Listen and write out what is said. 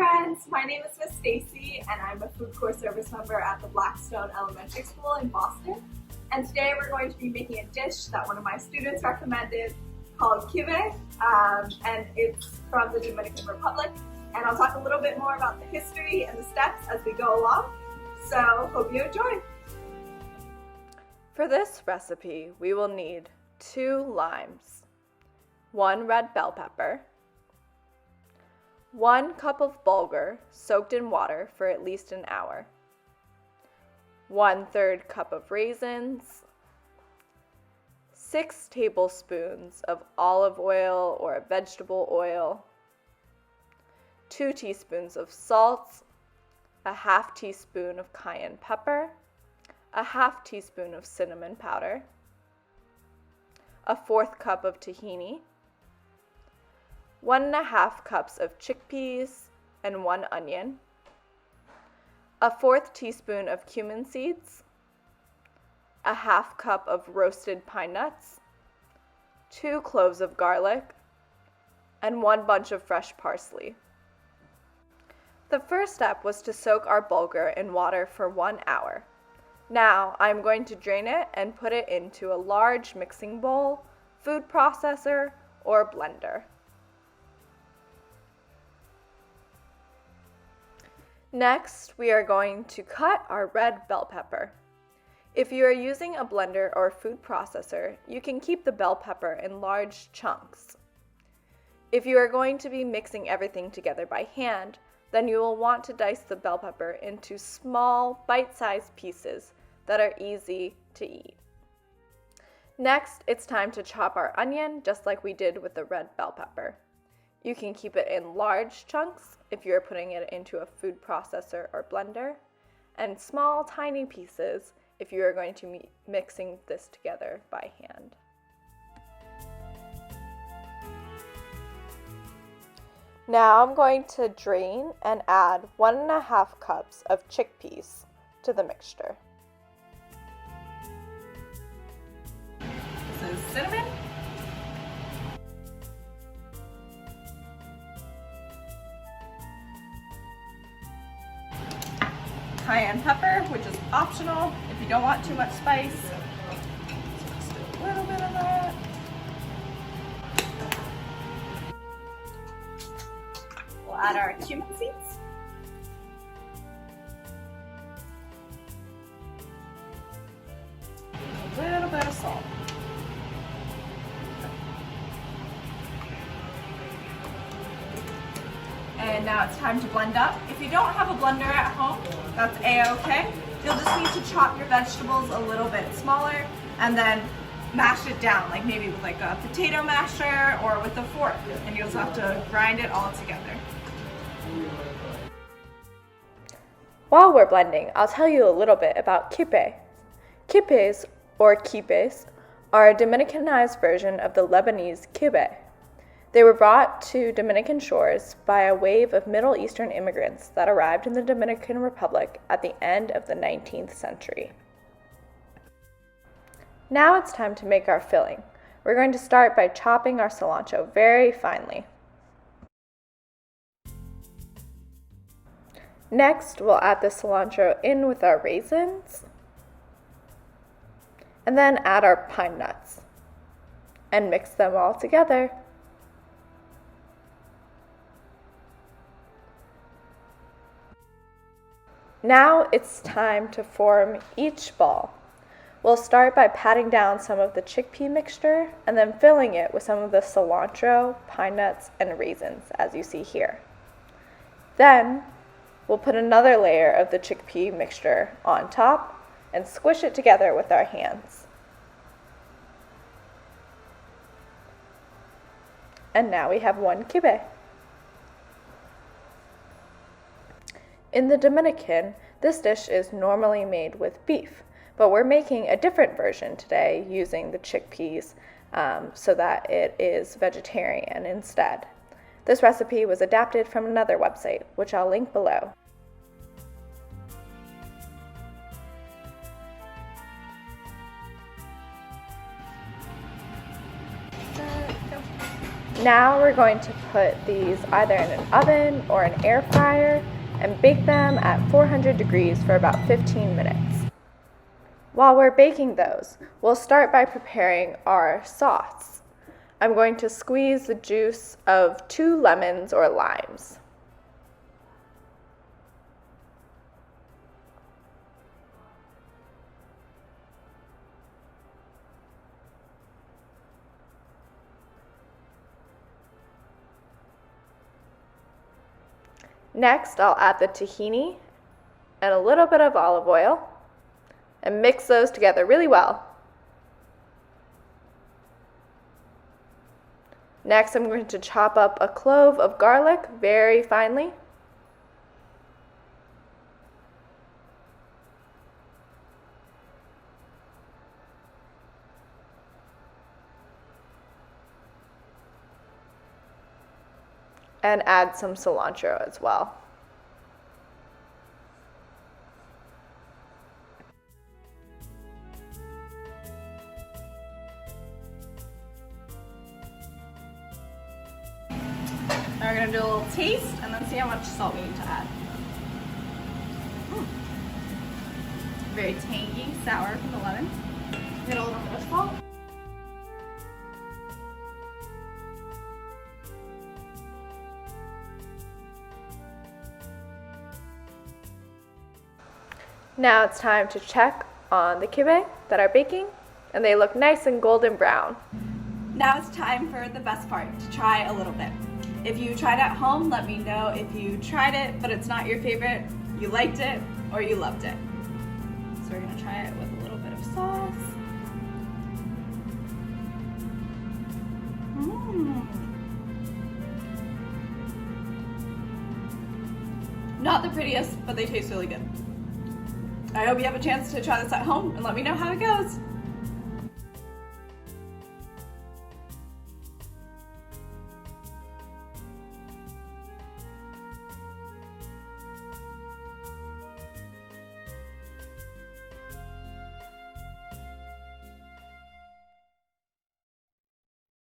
friends, my name is Miss Stacy and I'm a food corps service member at the Blackstone Elementary School in Boston. And today we're going to be making a dish that one of my students recommended called Kipe, and it's from the Dominican Republic. And I'll talk a little bit more about the history and the steps as we go along. So hope you enjoy. For this recipe, we will need 2 limes, 1 red bell pepper, 1 cup of bulgur soaked in water for at least an hour, 1/3 cup of raisins, 6 tablespoons of olive oil or vegetable oil, 2 teaspoons of salt, a 1/2 teaspoon of cayenne pepper, a 1/2 teaspoon of cinnamon powder, a 1/4 cup of tahini, 1½ cups of chickpeas and 1 onion, a 1/4 teaspoon of cumin seeds, a 1/2 cup of roasted pine nuts, 2 cloves of garlic, and 1 bunch of fresh parsley. The first step was to soak our bulgur in water for 1 hour. Now I'm going to drain it and put it into a large mixing bowl, food processor, or blender. Next, we are going to cut our red bell pepper. If you are using a blender or food processor, you can keep the bell pepper in large chunks. If you are going to be mixing everything together by hand, then you will want to dice the bell pepper into small, bite-sized pieces that are easy to eat. Next, it's time to chop our onion just like we did with the red bell pepper. You can keep it in large chunks if you're putting it into a food processor or blender, and small, tiny pieces if you are going to be mixing this together by hand. Now I'm going to drain and add 1½ cups of chickpeas to the mixture. This is cinnamon, cayenne pepper, which is optional if you don't want too much spice. Just a little bit of that. We'll add our cumin seeds. A little bit of salt. And now it's time to blend up. If you don't have a blender at home, that's a-okay. You'll just need to chop your vegetables a little bit smaller and then mash it down, like maybe with like a potato masher or with a fork, and you'll just have to grind it all together. While we're blending, I'll tell you a little bit about kipe. Kipes, or quipes, are a Dominicanized version of the Lebanese kibe. They were brought to Dominican shores by a wave of Middle Eastern immigrants that arrived in the Dominican Republic at the end of the 19th century. Now it's time to make our filling. We're going to start by chopping our cilantro very finely. Next, we'll add the cilantro in with our raisins, and then add our pine nuts, and mix them all together. Now it's time to form each ball. We'll start by patting down some of the chickpea mixture and then filling it with some of the cilantro, pine nuts, and raisins, as you see here. Then we'll put another layer of the chickpea mixture on top and squish it together with our hands. And now we have one kipe. In the Dominican, this dish is normally made with beef, but we're making a different version today using the chickpeas so that it is vegetarian instead. This recipe was adapted from another website, which I'll link below. Now we're going to put these either in an oven or an air fryer and bake them at 400 degrees for about 15 minutes. While we're baking those, we'll start by preparing our sauce. I'm going to squeeze the juice of 2 lemons or limes. Next, I'll add the tahini and a little bit of olive oil and mix those together really well. Next, I'm going to chop up a clove of garlic very finely. And add some cilantro as well. Now we're going to do a little taste and then see how much salt we need to add. Very tangy, sour from the lemon. Get a little bit of salt. Now it's time to check on the kipe that are baking, and they look nice and golden brown. Now it's time for the best part, to try a little bit. If you tried at home, let me know if you tried it, but it's not your favorite, you liked it, or you loved it. So we're gonna try it with a little bit of sauce. Not the prettiest, but they taste really good. I hope you have a chance to try this at home and let me know how it goes.